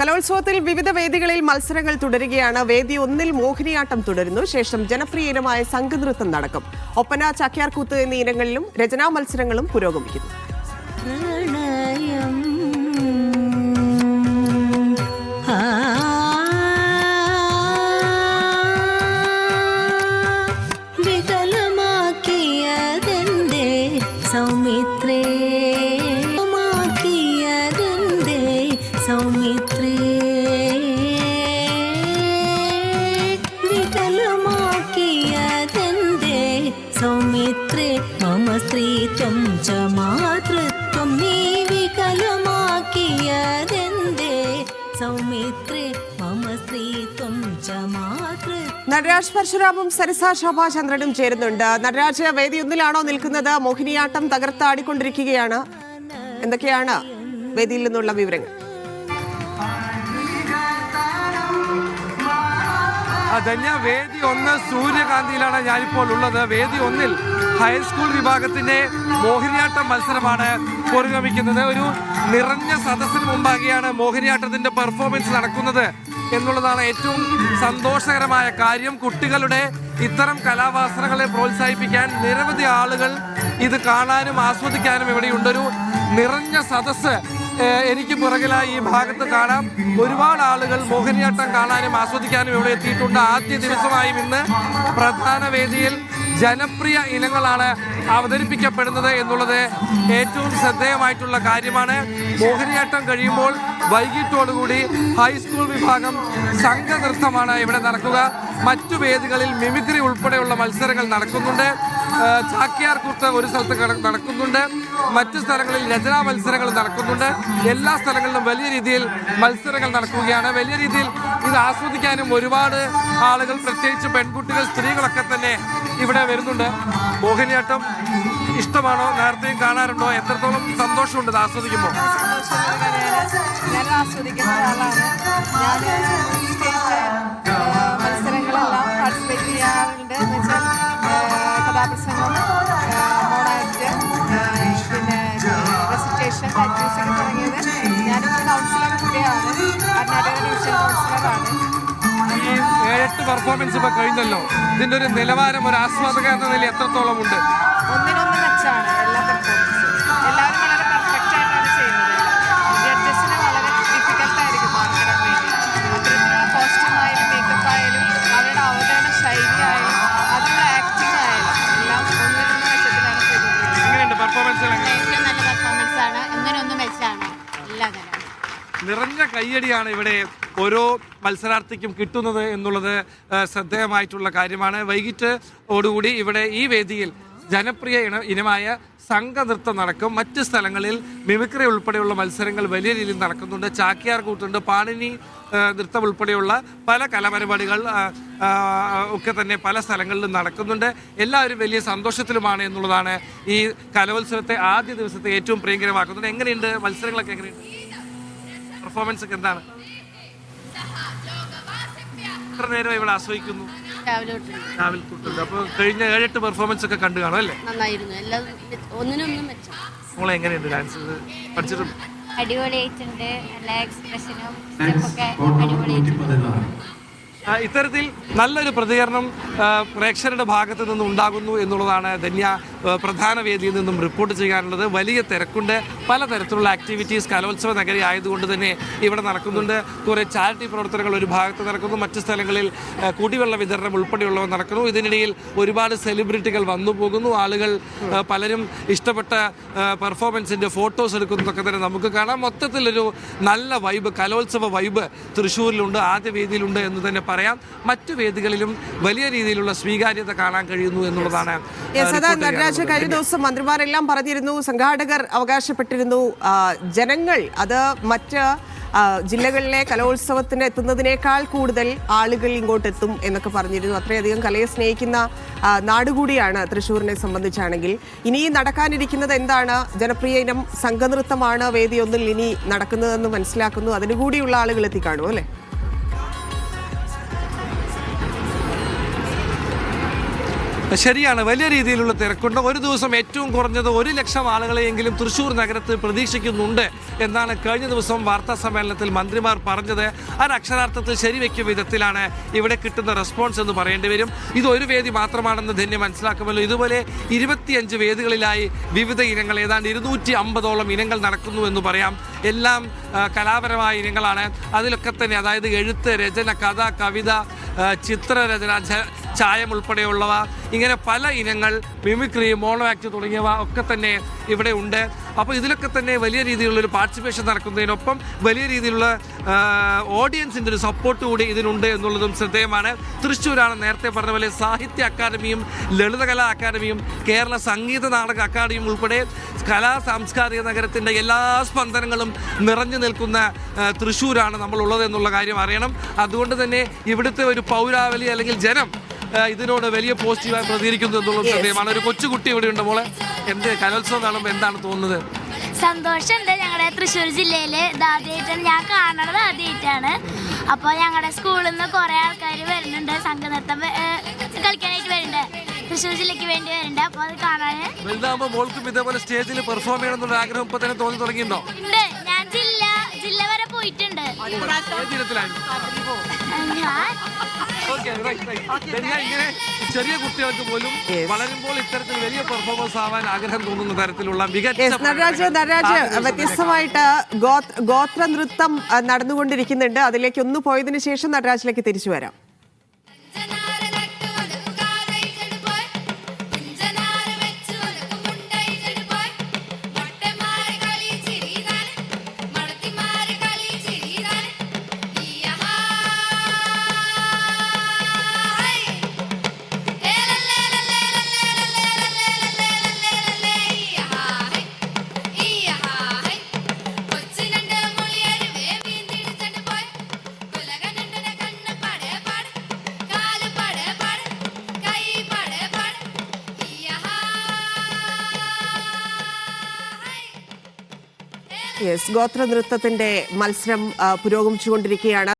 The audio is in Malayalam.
കലോത്സവത്തിൽ വിവിധ വേദികളിൽ മത്സരങ്ങൾ തുടരുകയാണ്. വേദി 1-ൽ മോഹിനിയാട്ടം തുടരുന്നു. ശേഷം ജനപ്രിയ ഇനമായ സംഘനൃത്തം നടക്കും. ഒപ്പന, ചാക്യാർകൂത്ത് എന്നീ ഇനങ്ങളിലും രചനാ മത്സരങ്ങളും പുരോഗമിക്കുന്നു. സൗമിത്രേ മമ സ്ത്രീത്വം ച മാതൃത്വം നീ വികലമാക്കിയതെന്തേ സൗമിത്രേ മമ സ്ത്രീത്വം ച മാതൃത്വം. നടരാജ് പരശുരാമും സരിസ ശോഭാചന്ദ്രനും ചേരുന്നുണ്ട്. നടരാജ്, വേദി 1-ലാണോ നിൽക്കുന്നത്? മോഹിനിയാട്ടം തകർത്താടിക്കൊണ്ടിരിക്കുകയാണ്. എന്തൊക്കെയാണ് വേദിയിൽ നിന്നുള്ള വിവരങ്ങൾ? ധന്യ, വേദി 1 സൂര്യകാന്തിയിലാണ് ഞാനിപ്പോൾ ഉള്ളത്. വേദി 1-ൽ ഹൈസ്കൂൾ വിഭാഗത്തിന്റെ മോഹിനിയാട്ടം മത്സരമാണ് പുരോഗമിക്കുന്നത്. ഒരു നിറഞ്ഞ സദസ്സിന് മുമ്പാകെയാണ് മോഹിനിയാട്ടത്തിന്റെ പെർഫോമൻസ് നടക്കുന്നത് എന്നുള്ളതാണ് ഏറ്റവും സന്തോഷകരമായ കാര്യം. കുട്ടികളുടെ ഇത്തരം കലാവാസനകളെ പ്രോത്സാഹിപ്പിക്കാൻ നിരവധി ആളുകൾ ഇത് കാണാനും ആസ്വദിക്കാനും ഇവിടെയുണ്ടൊരു നിറഞ്ഞ സദസ്സ് എനിക്ക് പുറകിലായി ഈ ഭാഗത്ത് കാണാം. ഒരുപാട് ആളുകൾ മോഹിനിയാട്ടം കാണാനും ആസ്വദിക്കാനും ഇവിടെ എത്തിയിട്ടുണ്ട്. ആദ്യ ദിവസമായും ഇന്ന് പ്രധാന വേദിയിൽ ജനപ്രിയ ഇനങ്ങളാണ് അവതരിപ്പിക്കപ്പെടുന്നത് എന്നുള്ളത് ഏറ്റവും ശ്രദ്ധേയമായിട്ടുള്ള കാര്യമാണ്. മോഹിനിയാട്ടം കഴിയുമ്പോൾ വൈകിട്ടോടുകൂടി ഹൈസ്കൂൾ വിഭാഗം സംഘനൃത്തമാണ് ഇവിടെ നടക്കുക. മറ്റു വേദികളിൽ മിമിക്രി ഉൾപ്പെടെയുള്ള മത്സരങ്ങൾ നടക്കുന്നുണ്ട്. ചാക്യാർകൂത്ത് ഒരു സ്ഥലത്ത് നടക്കുന്നുണ്ട്. മറ്റു സ്ഥലങ്ങളിൽ രചനാ മത്സരങ്ങൾ നടക്കുന്നുണ്ട്. എല്ലാ സ്ഥലങ്ങളിലും വലിയ രീതിയിൽ മത്സരങ്ങൾ നടക്കുകയാണ്. വലിയ രീതിയിൽ ഇത് ആസ്വദിക്കാനും ഒരുപാട് ആളുകൾ, പ്രത്യേകിച്ച് പെൺകുട്ടികൾ, സ്ത്രീകളൊക്കെ തന്നെ ഇവിടെ വരുന്നുണ്ട്. മോഹിനിയാട്ടം ഇഷ്ടമാണോ? നേരത്തെയും കാണാറുണ്ടോ? എത്രത്തോളം സന്തോഷമുണ്ട് ഇത് ആസ്വദിക്കുമ്പോൾ? ഞാൻ ആസ്വദിക്കുന്ന ഒരാളാണ്. ഞാൻ മത്സരങ്ങളെല്ലാം പാർട്ടിസിപ്പേറ്റ് ചെയ്യാറുണ്ട്. എന്ന് വെച്ചാൽ കഥാപ്രസംഗം, മോണാക്ട്, പിന്നെ റെസിറ്റേഷൻ, ലൈറ്റ് മ്യൂസിക് തുടങ്ങിയത്. ഞാനൊരു കൗൺസിലർ കൂടിയാണ്. കർണാടക ഡിവിഷൻ കൗൺസിലറാണ്. ഈ 7 പെർഫോമൻസ് ഇപ്പോൾ കഴിഞ്ഞല്ലോ. ഇതിൻ്റെ ഒരു നിലവാരം ഒരു ആസ്വാദക എന്ന നിലയിൽ എത്രത്തോളം ഉണ്ട്? ഒന്നിനൊന്ന് മെച്ചാണ് എല്ലാ പെർഫോമൻസും. എല്ലാവരും വളരെ പെർഫെക്റ്റ് ആയിട്ടാണ് ചെയ്യുന്നത്. ജഡ്ജസിന് വളരെ ഡിഫിക്കൽട്ടായിരിക്കും മാർക്കിടാൻ വേണ്ടി. അത്തരത്തിലുള്ള കോസ്റ്റ്യൂം ആയാലും മേക്കപ്പ് ആയാലും അവരുടെ അവതരണ ശൈലി ആയാലും അതിലുള്ള ആക്ടിങ് ആയാലും എല്ലാം ഒന്നിനൊന്ന് മെച്ചത്തിലാണ് ചെയ്തുകൊണ്ടിരിക്കുന്നത്. എങ്ങനെയുണ്ട് പെർഫോമൻസുകൾ? ഏറ്റവും നല്ല പെർഫോമൻസ് ആണ്. ഇങ്ങനെയൊന്നും മെച്ചാണ് എല്ലാ തരം. നിറഞ്ഞ കയ്യടിയാണ് ഇവിടെ ഓരോ മത്സരാർത്ഥിക്കും കിട്ടുന്നത് എന്നുള്ളത് ശ്രദ്ധേയമായിട്ടുള്ള കാര്യമാണ്. വൈകിട്ടോടുകൂടി ഇവിടെ ഈ വേദിയിൽ ജനപ്രിയ ഇനമായ സംഘനൃത്തം നടക്കും. മറ്റ് സ്ഥലങ്ങളിൽ മിമിക്രി ഉൾപ്പെടെയുള്ള മത്സരങ്ങൾ വലിയ രീതിയിൽ നടക്കുന്നുണ്ട്. ചാക്യാർകൂത്തുണ്ട്, പാണിനി നൃത്തം ഉൾപ്പെടെയുള്ള പല കലാപരിപാടികൾ ഒക്കെ തന്നെ പല സ്ഥലങ്ങളിലും നടക്കുന്നുണ്ട്. എല്ലാവരും വലിയ സന്തോഷത്തിലുമാണ് എന്നുള്ളതാണ് ഈ കലോത്സവത്തെ ആദ്യ ദിവസത്തെ ഏറ്റവും പ്രിയങ്കരമാക്കുന്നത്. എങ്ങനെയുണ്ട് മത്സരങ്ങളൊക്കെ? എങ്ങനെയുണ്ട് പെർഫോമൻസ് ഒക്കെ? എന്താണ് എത്ര നേരം ഇവിടെ ആസ്വദിക്കുന്നു? രാവിലെ തൊട്ടുണ്ട്. അപ്പോൾ കഴിഞ്ഞ 7-8 പെർഫോമൻസ് ഒക്കെ കണ്ടു കാണും അല്ലേ? നന്നായിരുന്നു. എല്ലാം ഒന്നിനൊന്നും മെച്ചം. മോളെ എങ്ങനെയുണ്ട് ഡാൻസ് പഠിച്ചിട്ടുണ്ട്? അടിപൊളിയായിട്ടുണ്ട്. എല്ലാ എക്സ്പ്രഷനും സ്റ്റെപ്പൊക്കെ അടിപൊളിയായിട്ടുണ്ട്. ഇത്തരത്തിൽ നല്ലൊരു പ്രതികരണം പ്രേക്ഷകരുടെ ഭാഗത്ത് നിന്നും ഉണ്ടാകുന്നു എന്നുള്ളതാണ് ധന്യ പ്രധാന വേദിയിൽ നിന്നും റിപ്പോർട്ട് ചെയ്യാനുള്ളത്. വലിയ തിരക്കുണ്ട്. പലതരത്തിലുള്ള ആക്ടിവിറ്റീസ് കലോത്സവ നഗരി ആയതുകൊണ്ട് തന്നെ ഇവിടെ നടക്കുന്നുണ്ട്. കുറേ ചാരിറ്റി പ്രവർത്തനങ്ങൾ ഒരു ഭാഗത്ത് നടക്കുന്നു. മറ്റു സ്ഥലങ്ങളിൽ കുടിവെള്ള വിതരണം ഉൾപ്പെടെയുള്ളവ നടക്കുന്നു. ഇതിനിടയിൽ ഒരുപാട് സെലിബ്രിറ്റികൾ വന്നു പോകുന്നു. ആളുകൾ പലരും ഇഷ്ടപ്പെട്ട പെർഫോമൻസിൻ്റെ ഫോട്ടോസ് എടുക്കുന്നതൊക്കെ തന്നെ നമുക്ക് കാണാം. മൊത്തത്തിലൊരു നല്ല വൈബ്, കലോത്സവ വൈബ് തൃശ്ശൂരിലുണ്ട്, ആദ്യ വേദിയിലുണ്ട് എന്ന് തന്നെ പറയാം. മറ്റു വേദികളിലും വലിയ രീതിയിലുള്ള സ്വീകാര്യത കാണാൻ കഴിയുന്നു എന്നുള്ളതാണ്. നടരാജ്, കഴിഞ്ഞ ദിവസം മന്ത്രിമാരെല്ലാം പറഞ്ഞിരുന്നു, സംഘാടകർ അവകാശപ്പെട്ടിരുന്നു, ജനങ്ങൾ അത് മറ്റ് ജില്ലകളിലെ കലോത്സവത്തിന് എത്തുന്നതിനേക്കാൾ കൂടുതൽ ആളുകൾ ഇങ്ങോട്ട് എത്തും എന്നൊക്കെ പറഞ്ഞിരുന്നു. അത്രയധികം കലയെ സ്നേഹിക്കുന്ന നാടുകൂടിയാണ് തൃശ്ശൂരിനെ സംബന്ധിച്ചാണെങ്കിൽ. ഇനി നടക്കാനിരിക്കുന്നത് എന്താണ്? ജനപ്രിയ ഇനം സംഘനൃത്തമാണ് വേദി 1-ൽ ഇനി നടക്കുന്നതെന്ന് മനസ്സിലാക്കുന്നു. അതിനുകൂടിയുള്ള ആളുകൾ എത്തിക്കാണും അല്ലേ? ശരിയാണ്, വലിയ രീതിയിലുള്ള തിരക്കുണ്ട്. ഒരു ദിവസം ഏറ്റവും കുറഞ്ഞത് 1,00,000 ആളുകളെയെങ്കിലും തൃശ്ശൂർ നഗരത്തിൽ പ്രതീക്ഷിക്കുന്നുണ്ട് എന്നാണ് കഴിഞ്ഞ ദിവസം വാർത്താ സമ്മേളനത്തിൽ മന്ത്രിമാർ പറഞ്ഞത്. അത് അക്ഷരാർത്ഥത്തിൽ ശരിവെക്കും വിധത്തിലാണ് ഇവിടെ കിട്ടുന്ന റെസ്പോൺസ് എന്ന് പറയേണ്ടി വരും. ഇത് ഒരു വേദി മാത്രമാണെന്ന് ധന്യ മനസ്സിലാക്കുമല്ലോ. ഇതുപോലെ 25 വേദികളിലായി വിവിധ ഇനങ്ങൾ, ഏതാണ്ട് 250ഓളം ഇനങ്ങൾ നടക്കുന്നു എന്ന് പറയാം. എല്ലാം കലാപരമായ ഇനങ്ങളാണ്. അതിലൊക്കെ തന്നെ, അതായത് എഴുത്ത്, രചന, കഥ, കവിത, ചിത്രരചന, ചായം ഉൾപ്പെടെയുള്ളവ, ഇങ്ങനെ പല ഇനങ്ങൾ, മിമിക്രി, മോണോ ആക്ട് തുടങ്ങിയവ ഒക്കെ തന്നെ ഇവിടെ ഉണ്ട്. അപ്പോൾ ഇതിലൊക്കെ തന്നെ വലിയ രീതിയിലുള്ളൊരു പാർട്ടിസിപ്പേഷൻ നടക്കുന്നതിനൊപ്പം വലിയ രീതിയിലുള്ള ഓഡിയൻസിൻ്റെ ഒരു സപ്പോർട്ട് കൂടി ഇതിനുണ്ട് എന്നുള്ളതും ശ്രദ്ധേയമാണ്. തൃശ്ശൂരാണ് നേരത്തെ പറഞ്ഞ പോലെ സാഹിത്യ അക്കാദമിയും ലളിതകലാ അക്കാദമിയും കേരള സംഗീത നാടക അക്കാദമിയും ഉൾപ്പെടെ കലാ സാംസ്കാരിക നഗരത്തിൻ്റെ എല്ലാ സ്പന്ദനങ്ങളും നിറഞ്ഞു നിൽക്കുന്ന തൃശ്ശൂരാണ് നമ്മളുള്ളത് എന്നുള്ള കാര്യം അറിയണം. അതുകൊണ്ട് തന്നെ ഇവിടുത്തെ ഒരു പൗരാവലി അല്ലെങ്കിൽ ജനം ഇതിനോട് വലിയ പോസിറ്റീവായി പ്രതികരിക്കുന്നു എന്നുള്ളത് ശ്രദ്ധേയമാണ്. ഒരു കൊച്ചുകുട്ടി ഇവിടെ ഉണ്ട്. മോളെ, എന്ത് കലോത്സവം കാണുമ്പോൾ എന്താണ് തോന്നുന്നത്? സന്തോഷമുണ്ട്. ഞങ്ങളുടെ തൃശ്ശൂർ ജില്ലയിൽ ആദ്യമായിട്ടാണ് ഞാൻ കാണുന്നത്, ആദ്യമായിട്ടാണ്. അപ്പോൾ ഞങ്ങളുടെ സ്കൂളിൽ നിന്ന് കുറേ ആൾക്കാർ വരുന്നുണ്ട്, സംഘനൃത്തം കളിക്കാനായിട്ട് വരുന്നുണ്ട്, തൃശ്ശൂർ ജില്ലയ്ക്ക് വേണ്ടി വരുന്നുണ്ട്. അപ്പോൾ അത് കാണാൻ വലുതാകുമ്പോൾ മോൾക്കും ഇതേപോലെ സ്റ്റേജിൽ പെർഫോം ചെയ്യണം എന്നുള്ള ആഗ്രഹം ഇപ്പൊ തന്നെ തോന്നി തുടങ്ങിയിട്ടുണ്ടോ? ഉണ്ട്. ഞാൻ ജില്ല വരെ പോയിട്ടുണ്ട്. ഇങ്ങനെ ചെറിയ കുട്ടികൾക്ക് പോലും വളരുമ്പോൾ ഇത്തരത്തിൽ വലിയ പെർഫോമൻസ് ആവാൻ ആഗ്രഹം തോന്നുന്ന തരത്തിലുള്ള മികച്ച നടരാജ് വ്യത്യസ്തമായിട്ട് ഗോത്ര നൃത്തം നടന്നുകൊണ്ടിരിക്കുന്നുണ്ട്. അതിലേക്ക് ഒന്ന് പോയതിനു ശേഷം നടരാജിലേക്ക് തിരിച്ചു വരാം. ഗോത്ര നൃത്തത്തിന്റെ മത്സരം പുരോഗമിച്ചുകൊണ്ടിരിക്കുകയാണ്.